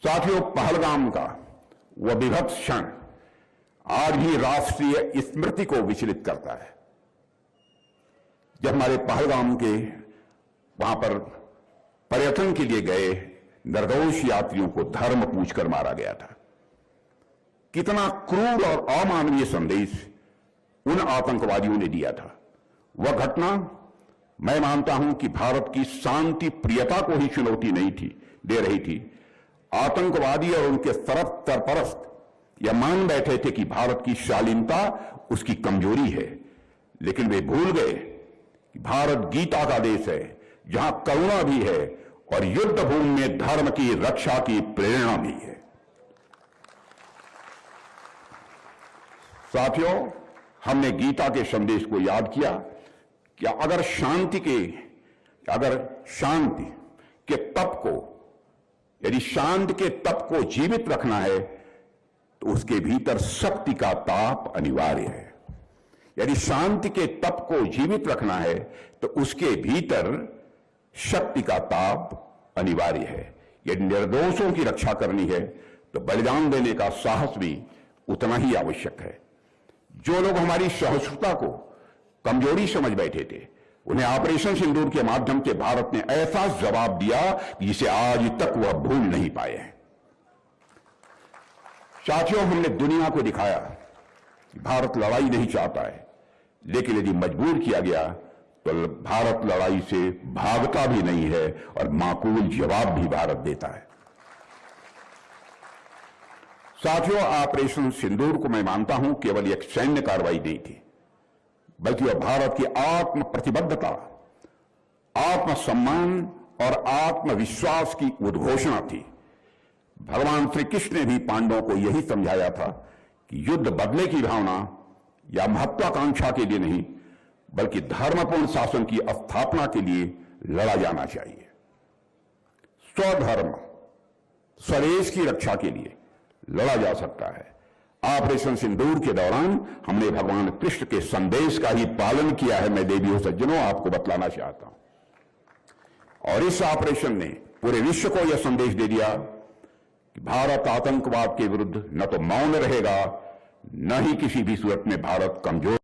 साथियों, पहलगाम का वह विभत्स क्षण आज भी राष्ट्रीय स्मृति को विचलित करता है। जब हमारे पहलगाम के वहां पर पर्यटन के लिए गए निर्दोष यात्रियों को धर्म पूछकर मारा गया था। कितना क्रूर और अमानवीय संदेश उन आतंकवादियों ने दिया था। वह घटना मैं मानता हूं कि भारत की शांति प्रियता को ही चुनौती नहीं थी दे रही थी। आतंकवादी और उनके सरपरस्त यह मान बैठे थे कि भारत की शालीनता उसकी कमजोरी है, लेकिन वे भूल गए कि भारत गीता का देश है, जहां करुणा भी है और युद्ध भूमि में धर्म की रक्षा की प्रेरणा भी है। साथियों, हमने गीता के संदेश को याद किया कि अगर शांति के तप को, यदि शांति के तप को जीवित रखना है तो उसके भीतर शक्ति का ताप अनिवार्य है। यदि शांति के तप को जीवित रखना है तो उसके भीतर शक्ति का ताप अनिवार्य है। यदि निर्दोषों की रक्षा करनी है तो बलिदान देने का साहस भी उतना ही आवश्यक है। जो लोग हमारी सहिष्णुता को कमजोरी समझ बैठे थे, उन्हें ऑपरेशन सिंदूर के माध्यम से भारत ने ऐसा जवाब दिया जिसे आज तक वह भूल नहीं पाए हैं। साथियों, हमने दुनिया को दिखाया कि भारत लड़ाई नहीं चाहता है, लेकिन यदि मजबूर किया गया तो भारत लड़ाई से भागता भी नहीं है और माकूल जवाब भी भारत देता है। साथियों, ऑपरेशन सिंदूर को मैं मानता हूं केवल एक सैन्य कार्रवाई नहीं थी, बल्कि वह भारत की आत्म प्रतिबद्धता, आत्मसम्मान और आत्मविश्वास की उद्घोषणा थी। भगवान श्री कृष्ण ने भी पांडवों को यही समझाया था कि युद्ध बदले की भावना या महत्वाकांक्षा के लिए नहीं, बल्कि धर्मपूर्ण शासन की स्थापना के लिए लड़ा जाना चाहिए। स्वधर्म, स्वदेश की रक्षा के लिए लड़ा जा सकता है। ऑपरेशन सिंदूर के दौरान हमने भगवान कृष्ण के संदेश का ही पालन किया है। मैं देवियों सज्जनों आपको बतलाना चाहता हूं। और इस ऑपरेशन ने पूरे विश्व को यह संदेश दे दिया कि भारत आतंकवाद के विरुद्ध न तो मौन रहेगा, न ही किसी भी सूरत में भारत कमजोर